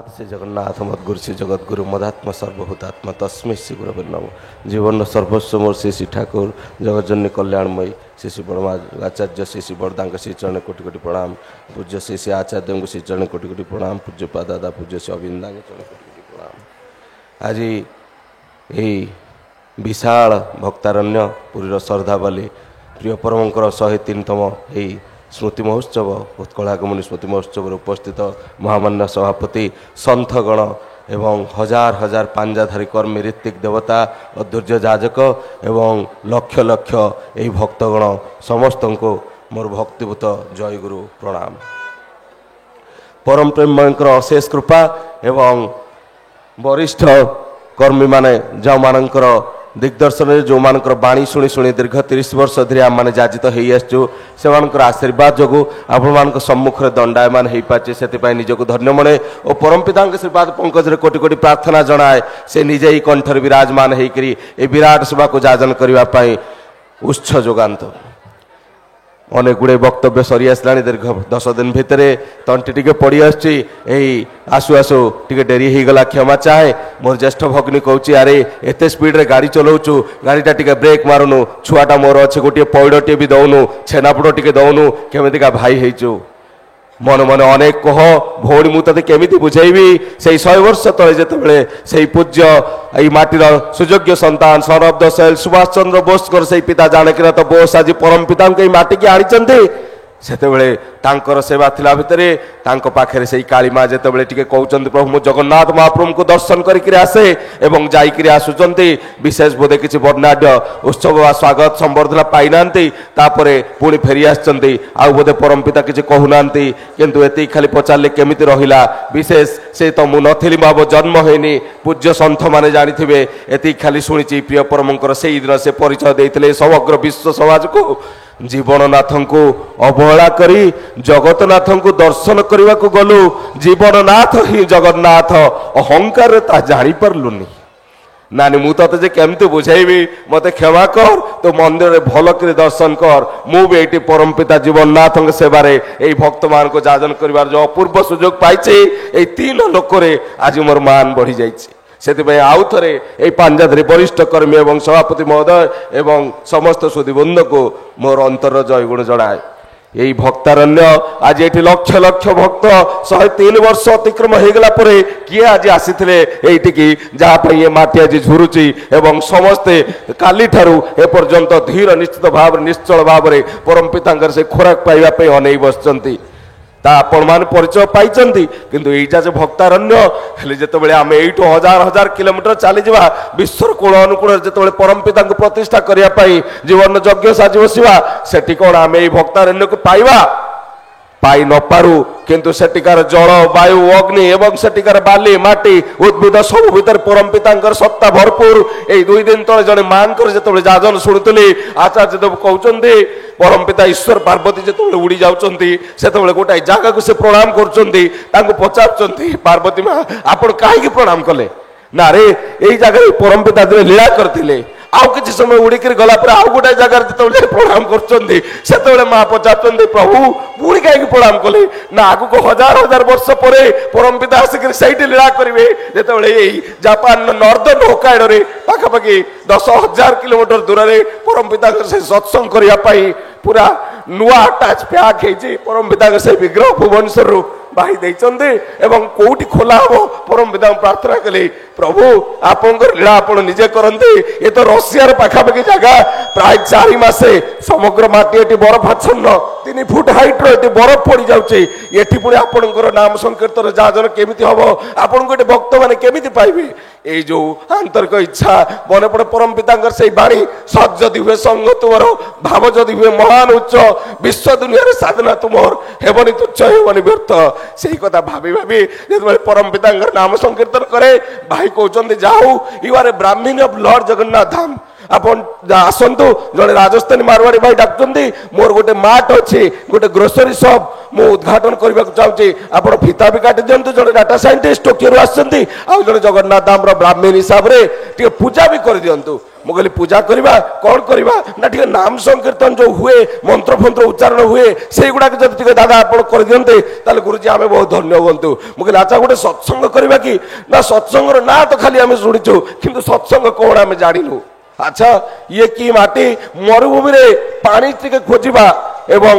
जगन्नाथ श्री जगन्नाथ मद्गुरु श्री जगद्गुरु मदात्मा सर्वभूतात्मा तस्मै श्री गुरवे नमः। जीवन सर्वस्व मोर श्री श्री ठाकुर जगज्जननी कल्याणमयी श्री श्री बड़मा आचार्य श्री श्री बड़दा श्री चरण कोटि कोटि प्रणाम। पूज्य श्री श्री आचार्य को श्री चरण कोटि कोटि प्रणाम। पूज्य पादादा पूज्य श्री अविंदा चरण कोटि कोटि प्रणाम। आज यही विशाल भक्तारण्य पुरीर श्रद्धावाली प्रिय परमंकर 103तम यही स्मृति महोत्सव उत्कलागमनी स्मृति महोत्सव उपस्थित महामान्य सभापति सन्थगण एवं हजार हजार पांजाधारी कर्मी ऋत्विक देवता अधूर्य जाजक एवं लक्ष लक्ष यही भक्तगण समस्त को मोर भक्तिभूत जय गुरु प्रणाम। परम प्रेमकर अशेष कृपा एवं वरिष्ठ कर्मी माने जो मानकर दिग्दर्शन जो मानकर बाणी शुणी शुणी दीर्घ 30 वर्ष धरी आम मैंने जाजित हो से आशीर्वाद जो आपण मान सम्मुख में दंडायमान हो पाचे से निजक धन्य मने और परम पिता आशीर्वाद पंकज कोटि कोटि प्रार्थना जनाए से निजे ही कंठर विराजमान होकर ए विराट सेवा को जाजन करने उत्स जोगात। अनेक गुड़े वक्तव्य सरी आसला दीर्घ 10 दिन भितर तंटी टिके पड़ी आसु आसु टिके डेरी हो गला क्षमा चाहे। मोर ज्येष्ठ भगिनी कहूँ अरे एत स्पीड रे गाड़ी चलाऊचु गाड़ीटा टिके ब्रेक मारुनु छुआटा मोर अच्छे गोटे पैडटे भी दौनु छेनापोड़ टिके दौनु केमितिका भाई होइचु मन मन अनेक कह भौणी मु ते केमी बुझेबी से 100 वर्ष तले जिते से पूज्य यही माटीर सुयोग्य संतान son of the soil Subhash Chandra Bose से पिता जानकी तो बोस आज परम पिता माटी की आनी से सेवा थिला भितरे पाखे से काली माँ जिते टे कहते प्रभु मु जगन्नाथ महाप्रभु को दर्शन करके आसे एवं जाइए आसुचंती विशेष बोधे किसी वर्णाढ़ उत्सव स्वागत संबर्धना पाई ना पुणी फेरी आसचंती आउ बोधे परम पिता किसी कहूना किंतु एति खाली पचारे केमिति रहिला विशेष से तो मु नथिली मो जन्म होनी पूज्य सन्थ माने जानिथिबे एति खाली शुणी प्रिय परमंकर से दिन से परिचय देते समग्र विश्व समाज को जीवननाथ को अवहेला करी जगतनाथ को दर्शन करने को गलु जीवननाथ ही जगन्नाथ अहंकार ता जानी पार्लुनी नानी मु ते केमती बुझेबी मत क्षमा कर तो मंदिर में भल कर दर्शन कर मु भी ये परम पिता जीवननाथ सेवारे यही भक्त मान को जाजन कर जो अपूर्व सुजोग पाई 3 लोक आज मोर मान बढ़ी जाइए से आउ थे ये पांजाधारी वरिष्ठ कर्मी एवं सभापति महोदय एवं समस्त सुधीबृंद को मोर अंतर जय गुण जनाए। यही भक्तारण्य आज ये लक्ष लक्ष भक्त 103 वर्ष अतिक्रम हो गला किए आज आसी ये जहाँ ये माटी आज झुरुची एवं समस्ते काली ठारू एपर्यंत धीर निश्चित भाव निश्चल भाव परम पिता से खोराक पाइबापी अनेई बसचंती आपण मान परिचय पाई किंतु यहीटा जो भक्तारण्य जिते आम यू हजार हजार किलोमीटर चली जा विश्वर कूल अनुकूल जो परम पिता को प्रतिष्ठा करने जीवन यज्ञ साजी बसवा से कौन आम यही भक्तारण्य को पाइबा पाई न पारू किंतु सेटिकार जल वायु अग्नि एवं सेटिकार बाली माटी उद्भिद सब भीतर परम पिता सत्ता भरपूर। यही 2 दिन तले जड़े मां जो जाजन शुणुली आचार्य देव कहते परम पिता ईश्वर पार्वती जो उड़ी जाऊँगी से गोटाए जगह को से प्रणाम कर पचार पार्वती माँ आप कहीं प्रणाम कले ना रे यही जगह परम पिता दिन लीला करते आउ किसी समय उड़िक गला आउ गोटे जगार जो प्रणाम कर माँ पचार प्रभु पुणी कहीं प्रणाम कले ना आगु को हजार हजार वर्ष पर परम पिता आसिक लीला करेंगे जो यही जापान नॉर्दर्न होकाइडो पाखापाखि 10,000 किलोमीटर दूर में परम पिता से सत्संग करने पूरा नुआ टाच पैक है परम पिता से विग्रह भुवनेश्वर बाही देते एवं कौटी खोला हम परम पिता प्रार्थना कले प्रभु आपंकर लीला आप निजे करते ये तो रशिया पाखापाखि जगह प्राय 4 मासे समग्र माटी ये बरफ आच्छन्न 3 फुट हाइट रो बरफ पड़ जाऊँगी ये पुणी आपंकर नाम संकीर्तन जाजन केमी हम आपन को भक्त मैंने केमी पाइबे ये जो आंतरिक इच्छा मन पड़े परम पिता से बाणी सत जदि हुए संग तुमर भाव जदि हुए महान उच्च विश्व दुनिया साधना तुमर हेबनी तुच्छ हेबनी व्यर्थ से कथा भाभी भाभी जो परम पिता नाम संकीर्तन करे भाई कहते जाऊ यू आर ए ब्राह्मण ऑफ लॉर्ड जगन्नाथ धाम ଆପଣ ଆସନ୍ତୁ ଜଣେ ରାଜସ୍ଥାନୀ ମାରୱାड़ी ଭାଇ ଡାକୁଛନ୍ତି ମୋର ଗୋଟେ ମାର୍ଟ ଅଛି ଗୋଟେ ଗ୍ରୋସରୀ ସପ୍ ମୁଁ ଉଦ୍ଘାଟନ କରିବାକୁ ଚାହୁଁଛି ଆପଣ ଫିତା ବି କାଟି ଦିଅନ୍ତୁ ଜଣେ ଡାଟା ସାଇଣ୍ଟିଷ୍ଟ ଟୋକିଓରୁ ଆସିଛନ୍ତି ଆଉ ଜଣେ ଜଗନ୍ନାଥ ଧାମର ବ୍ରାହ୍ମଣ ହିସାବରେ ଟିକେ ପୂଜା ବି କରିଦିଅନ୍ତୁ ମୁଁ କହିଲି ପୂଜା କରିବା କଣ କରିବା ନା ଟିକେ ନାମ ସଂକୀର୍ତ୍ତନ ଯୋଉ ହୁଏ ମନ୍ତ୍ର ଫନ୍ତ୍ର ଉଚ୍ଚାରଣ ହୁଏ ସେଇଗୁଡାକ ଯଦି ଟିକେ ଦାଦା ଆପଣ କରିଦିଅନ୍ତେ ତାହେଲେ ଗୁରୁଜୀ ଆମେ ବହୁତ ଧନ୍ୟ ହୁଅନ୍ତୁ ମୁଁ କହିଲି ଆଚ୍ଛା ଗୋଟେ ସତ୍ସଙ୍ଗ କରିବା କି ନା ସତ୍ସଙ୍ଗର ନାଁ ତ ଖାଲି ଆମେ ଶୁଣିଛୁ କିନ୍ତୁ ସତ୍ସଙ୍ଗ କଣ ଆମେ ଜାଣିନୁ ଆଚ୍ଛା ଇଏ କି ମାଟି ମରୁଭୂମିରେ ପାଣି ଟିକେ ଖୋଜିବା ଏବଂ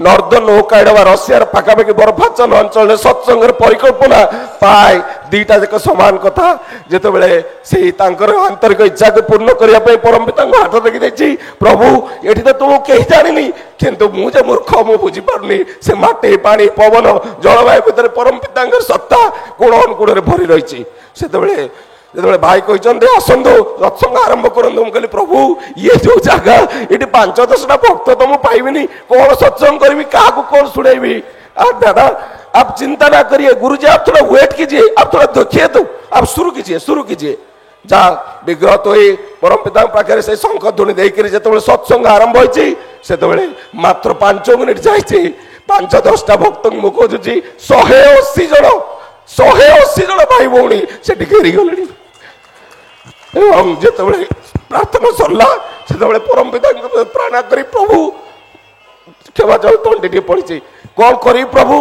ନର୍ଦନ ଓକାଇଡବା ରଷିଆର ପାଖାପାଖି ବରଫାଚ୍ଛନ୍ନ ଅଞ୍ଚଳରେ ସତ୍ସଙ୍ଗର ପରିକଳ୍ପନା ପାଏ ଦିଟା ଯାକ ସମାନ କଥା ଯେତେବେଳେ ସେଇ ତାଙ୍କର ଆନ୍ତରିକ ଇଚ୍ଛାକୁ ପୂର୍ଣ୍ଣ କରିବା ପାଇଁ ପରମ ପିତାଙ୍କ ହାତ ଦେଖି ଦେଇଛି ପ୍ରଭୁ ଏଠି ତ ତୁମକୁ କେହି ଜାଣିନି କିନ୍ତୁ ମୁଁ ଯେ ମୂର୍ଖ ମୁଁ ବୁଝିପାରୁନି ସେ ମାଟି ପାଣି ପବନ ଜଳବାୟୁ ଭିତରେ ପରମ ପିତାଙ୍କର ସତ୍ତା କୋଣ ଅନୁକୋଣରେ ଭରି ରହିଛି ସେତେବେଳେ ଯେତେବେଳେ ଭାଇ କହିଛନ୍ତି ଆସନ୍ତୁ ସତ୍ସଙ୍ଗ ଆରମ୍ଭ କରନ୍ତୁ ମୁଁ କହିଲି ପ୍ରଭୁ ଇଏ ଯୋଉ ଜାଗା ଏଠି 5-10ଟା ଭକ୍ତ ତ ମୁଁ ପାଇବିନି କଣ ସତ୍ସଙ୍ଗ କରିବି କାହାକୁ କଣ ଶୁଣେଇବି दादा आप चिंता ना करिए गुरुजी आप थोड़ा वेट कीजिए आप थोड़ा देखिए तो आप शुरू कीजिए जहाँ विग्रह तो ही परम पिता पाखे से शंख ध्वनि देकर जो सत्संग आरंभ होते मात्र 5 मिनिट जाइए 5-10टा भक्त मु खोजुची 180 जन भाई भौणी से घेरी गले जो प्रार्थना सरला से परम पिता प्राणा करी प्रभु क्षमा चाहू तंडी पड़ी कौन करी प्रभु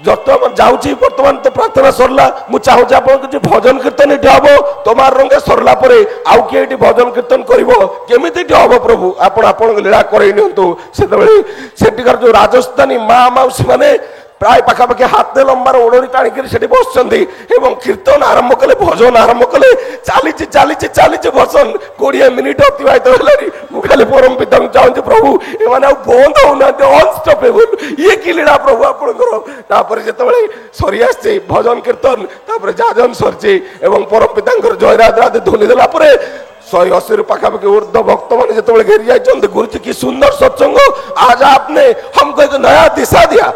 जतमान जाऊँगी बर्तमान तो प्रार्थना सरला मुझे चाहूँगी आप भजन कीर्तन ये हम तमार रंगे सरला आउ किए भजन कीर्तन करमी हम प्रभु आप लीला कर जो राजस्थानी माँ मौसी मैंने प्राय पाखापाखि हाथ लंबार ओडरी टाणिक बस कीर्तन आरंभ कले भजन आरंभ कले चली भजन 20 मिनिट अतिबाहित है खाली परम पिता चाहूँगी प्रभु एने बंद होना अनस्टपेबल ये कि लीला प्रभु आपंकर जो सरी आसी भजन कीर्तन जाजन सरी परम पिता जयराध राधे ध्वनि देला 180 पाखापाखि ऊर्ध भक्त मैंने जो घेरी जाइए गुरुजी की सुंदर सत्संग आज आपने हमको एक नया दिशा दिया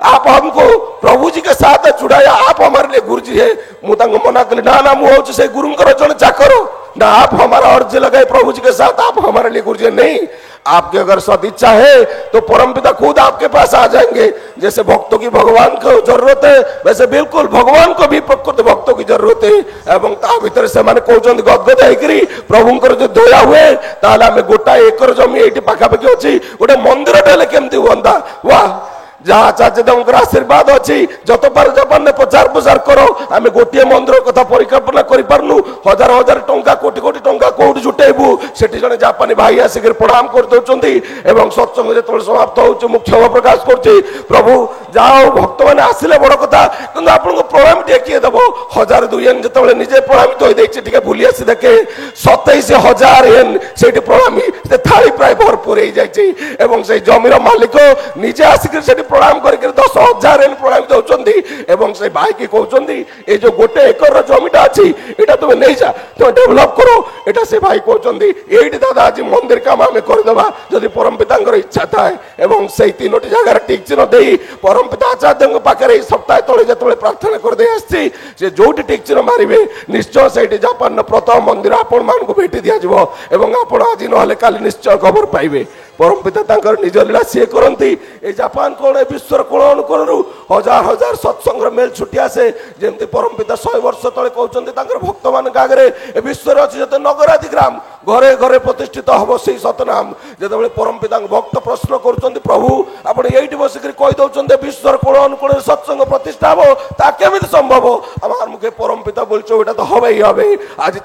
आप हमको प्रभु जी के साथ जुड़ाया आप हमारे लिए गुरु जी है मुझे मना कली ना मुझे से गुरु जन चाकर ना आप हमारा अर्जी लगाए प्रभु जी के साथ आप हमारे लिए गुरु जी नहीं आपकी अगर सद इच्छा है तो परम पिता खुद आपके पास आ जाएंगे जैसे भक्तों की भगवान को जरूरत है वैसे बिल्कुल भगवान को भी प्रकृत भक्तों की जरूरत है एवं ता भीतर से मैंने कहते गदगद होकर प्रभुंकर जो दया हुए ताले आम 1 एकर जमी ये पाखापाखि अच्छी गोटे मंदिर केमती हुआ वाह जहाँ आचार्य देवकर आशीर्वाद अच्छी जत पार जापान ने प्रचार प्रसार करो आम गोटे मंदिर कथा परिकल्पना करूँ हजार हजार टंका कोटी कोटी टंका कौट जुटेबू से जड़े जापानी भाई आसिक प्रणाम कर दौरान सत्संग जो समाप्त हो क्षमा प्रकाश कर प्रभु जाओ भक्त मैंने आसिले बड़ कथा कि आपको प्रणाम टे किए देव 1002 येन जो निजे प्रणामित हो भूली आसी देखे 27,000 येन से प्रणामी थाली प्राय भरपूर हो जाए जमीर मालिक निजे आसिक प्रणाम करके 10,000 येन प्रणाम दौरान से भाई की कहते ये जो 1 एकर जमीटा अच्छी यहाँ तुम नहीं जा तुम डेभलप करो यहाँ से भाई कहते ये दादा आज मंदिर काम आम करदे जदि परम पिता इच्छा थाए से 3टी जगार टिक चिन्ह दे परम पिता आचार्य पाखे सप्ताह तले जो प्रार्थना करदे आसी जो टिक चिन्ह मारे निश्चय से जापान प्रथम मंदिर आपण मानक भेटी दिज्व आप आज ना काली निश्चय खबर पाइबे परम पिता निज लीला सी करती जापान कौन विश्वर कोण अनुकोण हजार हजार सत्संग मेल छुट्टी आसे जमी परम पिता 100 वर्ष तले कहते भक्त मान आगे विश्व अच्छे जो नगरादि ग्राम घरे घरे प्रतिष्ठित हम से सतनाम जो परम पिता भक्त प्रश्न कर प्रभु आप बसिक कहीदे विश्वर कोण अनुकोण सत्संग प्रतिष्ठा हम ताकि संभव आम मुखे परम पिता बोलचो तो हम ही हम आज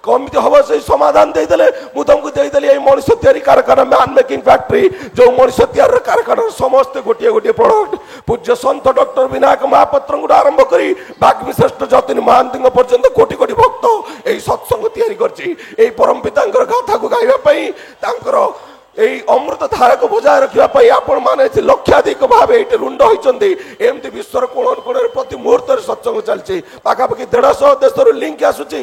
कमिटी हम से समाधान देदेले मुझे मनुष्य तैयारी कारखाना मैन मेकिंग फैक्ट्री जो मनुष्य तैयार कारखाना समस्त गोटे गोटे प्रोडक्ट पूज्य सन्त डॉक्टर विनायक महापात्र आरंभ कर भाग्य श्रेष्ठ जतिन महांती पर्यंत कोटी कोटी भक्त यही सत्संग तैयारी कर परम पिता गाथा को गाइबापी अमृत धारा को बजाय रखापी आपण मैंने लक्षाधिक भाव ये रुंड होती एमती विश्वर कोण अनुकोण प्रति मुहूर्त सत्संग चलती पाखापाखि 150 देश लिंक आसूची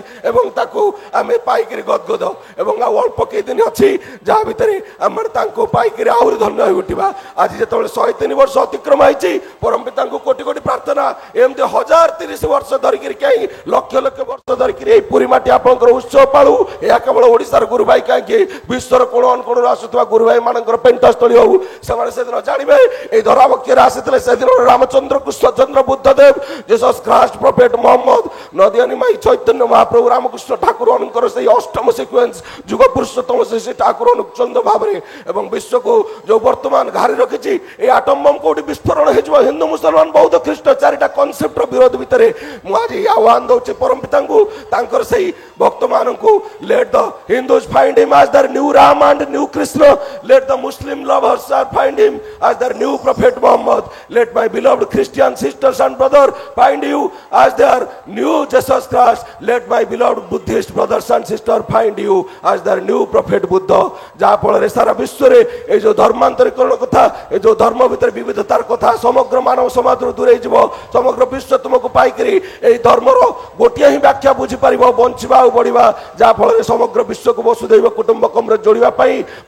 आम पाइक गदगद और अल्प कई दिन अच्छी जहाँ भितर आम पाइक आहरी धन्य हो उठा आज जो 103 वर्ष अतिक्रम होती परम पिता कोटी कोटी प्रार्थना एमती 1030 वर्ष धरिक कहीं लक्ष लक्ष वर्ष धरिक पुरी माटी आपंकर उत्सव पालू यह केवल ओडिशार गुरु भाई कहीं विश्वर कोण अनुकोण आसुवा गुरु भाई मान पेंटस्थली हो से दिन जानवे ये धरावक्षर आसी से दिन रामचंद्र कृष्णचंद्र बुद्धदेव जीसस ख्रास्ट प्रॉफेट मोहम्मद नदियानी माई चैतन्य महाप्रभु रामकृष्ण ठाकुर से अष्टम सिक्वेन्स जुग पुरुषोत्तम श्री ठाकुर अनुचंद भाव में विश्व को जो वर्तमान घारी रखी ये आटम बम कौटी विस्फोरण हो हिंदू मुसलमान बौद्ध ख्रीष्ट चारिटा कनसेप्टर विरोध भितर मुझे आह्वान दूसरी परम पिता से भक्त मान let the Hindus find him as their new Ram and new Krishna. Let the Muslim lovers find him as their new Prophet Muhammad. Let my beloved Christian sisters and brothers find you as their new Jesus Christ. Let my beloved Buddhist brothers and sisters find you as their new Prophet Buddha. जहाँ फल सारा विश्व रे ये जो धर्मांतरीकरण कथा ये जो धर्म भीतर विविधतार कथा समग्र मानव समाज दूरे जीव समग्र विश्व तुमको पाइकरी ये धर्मर गोटे ही व्याख्या बुझी पार बंचा बढ़ा जहाँ फल समग्र विश्व को वसुधैव कुटुंबकम जोड़िया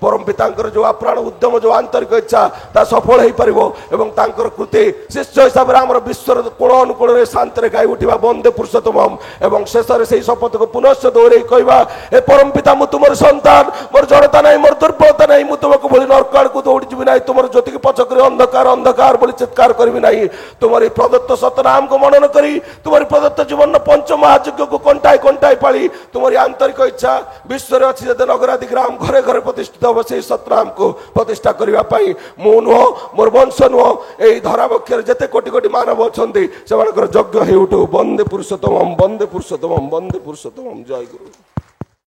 परम पिता जो आप्राण उद्यम जो आंतरिक इच्छा ता सफल हो पार और कृति शिष्य हिसाब से आम विश्व कोण अनुकूल शांति गाई उठा वंदे पुरुषोत्तम एवं शेष से शपथ को पुनश्च दोहरे कहवा हे परम पिता मु तुम संतान मोर जड़ता नहीं मोर दुर्बलता नहीं मुझे तुमको बोली नरकाड़ को दौड़ी जी ना तुम ज्योति की पचक अंधकार अंधकार बोली चित्कार करी ना तुम्हारी प्रदत्त सतनाम को मनन करी तुम्हारी प्रदत्त जीवन पंच महायज्ञ को कंटाई कंटाई पाली तुम्हारी आंतरिक इच्छा विश्व अच्छी जब नगरादि ग्राम घरे घरे प्रतिष्ठित हम से सतनाम को प्रतिष्ठा करने मु नुह मोर वंश नुह यही धरावक्षर जिते कोटि कोटि मानव अच्छा से यज्ञ हो उठू वंदे पुरुषोत्तम वंदे पुरुषोत्तम वंदे पुरुषोत्तम जय गुरु।